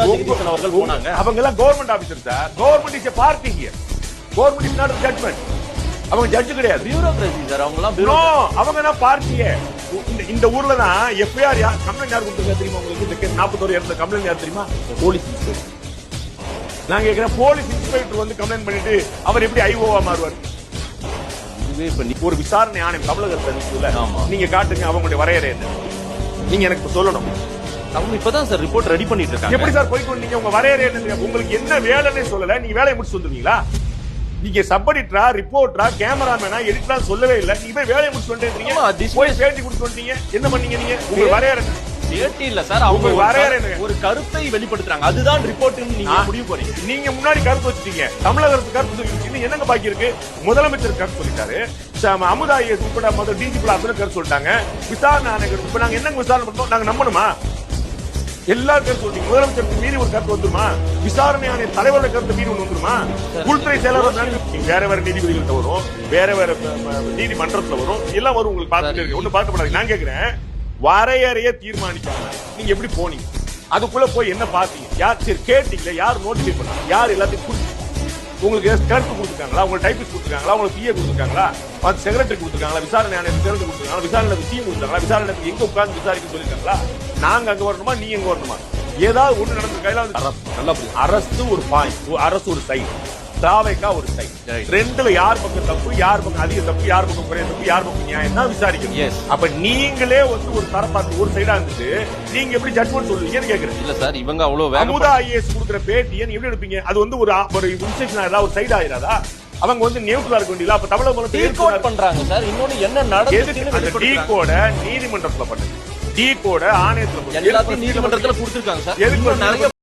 அவங்க எல்லாம் government officer sir. Government is a party here. Government is not a judgement. அவங்க judge கிடையாது. Bureaucracy sir. அவங்க எல்லாம் நோ, அவங்க தான் பார்ட்டியே. இந்த ஊர்ல தான் எஃப்ஐஆர் கம்ப்ளைண்ட் யார் கொடுத்திருக்கா தெரியுமா உங்களுக்கு? இந்த கேஸ் 41 இறந்த கம்ப்ளைண்ட் யார் தெரியுமா? Police inspector. நான் கேக்குறேன், போலீஸ் இன்ஸ்பெக்டர் வந்து கம்ப்ளைண்ட் பண்ணிட்டு அவர் எப்படி ஐஓவா மாறுவார்? ஒரு விசாரணை ஆணையம் தமிழகத்துல இருக்குல்ல, நீங்க காட்டுங்க அவங்களுடைய வரையறை என்ன, நீங்க எனக்கு சொல்லணும். அவங்க இப்பதான் சார் ரிப்போர்ட் ரெடி பண்ணிட்டு இருக்காங்க. எப்படி சார் போயிட்டு வந்தீங்க? உங்க வரையறை என்ன? உங்களுக்கு என்ன வேலைன்னு சொல்லல, நீங்க வேலையை முடிச்சு வந்துருவீங்களா? நீங்க சப் எடிட்டரா, ரிப்போர்ட்டரா, கேமராமேனா, எடிட்டரா சொல்லவே இல்ல. நீங்க போய் வேலையை முடிச்சு வந்துட்டீங்க. போய் பேட்டி கொடுத்து வந்துட்டீங்க. என்ன பண்ணீங்க நீங்க? உங்க வரையறை பேட்டி இல்ல சார். அவங்க வரையறை ஒரு கருத்தை வெளிப்படுத்துறாங்க. அதுதான் ரிப்போர்ட். நீங்க முடிவு போறீங்க. நீங்க முன்னாடி கருத்து வச்சுட்டீங்க. தமிழக அரசு கருத்து சொல்லிருச்சு. என்னங்க பாக்கி இருக்கு? முதலமைச்சர் கருத்து சொல்லிட்டாரு. அமுதா ஐஏஎஸ் உட்பட முதல் டிஜிபி கருத்து சொல்லிட்டாங்க. விசாரணை ஆணையம் இப்ப நாங்க என்னங்க விசாரணை பண்ணோம்? நாங்க நம்பணுமா? எல்லாரும் கருத்து சொல்றீங்க. முதலமைச்சருக்கு மீறி ஒரு கருத்து வந்துருமா? விசாரணை ஆணைய தலைவரோட கருத்து மீறி ஒன்று வந்துருமா? உள்துறை செயலாளர் வேற வேற நீதிபதிகள்கிட்ட வரும், வேற வேற நீதிமன்றத்துல வரும், எல்லாம் வரும். உங்களுக்கு பார்த்துட்டு ஒண்ணு பார்க்கப்படாது. நான் கேட்கிறேன், வரையறைய தீர்மானிக்காம நீங்க எப்படி போனீங்க? அதுக்குள்ள போய் என்ன பாத்தீங்க? யார் சரி கேட்டீங்களா? யார் நோட்டிஃபை பண்ணாங்க? யார் எல்லாத்தையும் கொடுத்து உங்களுக்கு கருத்து கொடுத்துருக்காங்களா? உங்களுக்கு டைபிஸ்ட் கொடுத்துருக்காங்களா? உங்களுக்கு பிஏ கொடுத்துருக்காங்களா? செக்ரட்டரி கொடுத்துருக்காங்களா? விசாரணை ஆணையம் செக்ரட்டரி கொடுத்துருக்காங்களா? விசாரணை சிஎம் கொடுத்துருக்காங்களா? விசாரணை எங்க உட்கார்ந்து விசாரிக்க சொல்லிருக்காங்களா? நாங்க அங்க வரணுமா? நீ எங்க வரணுமா? ஏதாவது ஒண்ணு நடந்திருக்கா? அரசு ஒரு பாயிண்ட், அரசு ஒரு சைடு, தாவைக்கா ஒரு சைடு. ரெண்டுல யார் பக்கம் தப்பு, யார் பக்கம் அதிக தப்பு, யார் பக்கம் குறைய தப்பு, யார் பக்கம் நியாயம் தான் விசாரிக்கணும். அப்ப நீங்களே வந்து ஒரு தரப்பாத்து ஒரு சைடா இருந்துட்டு நீங்க எப்படி ஜட்ஜ்மெண்ட் சொல்லுவீங்கன்னு கேக்குறேன். இல்ல சார், இவங்க அவ்வளவு அமுதா ஐஏஎஸ் கொடுக்குற பேட்டியை நீங்க எப்படி எடுப்பீங்க? அது வந்து ஒரு இன்ஸ்ட்ரக்ஷன் ஆயிரா, ஒரு சைடு ஆயிராதா? அவங்க வந்து நியூட்ரலா இருக்க வேண்டியது. அப்ப தமிழக டீகோட் பண்றாங்க சார். இன்னொன்னு என்ன நடந்துச்சுன்னு டீகோட நீதிமன்றத்துல பண்ணுங்க. டீகோட ஆணையத்துல எல்லாத்தையும் நீதிமன்றத்துல கொடுத்திருக்காங்க சார். எதுக்கு நிறைய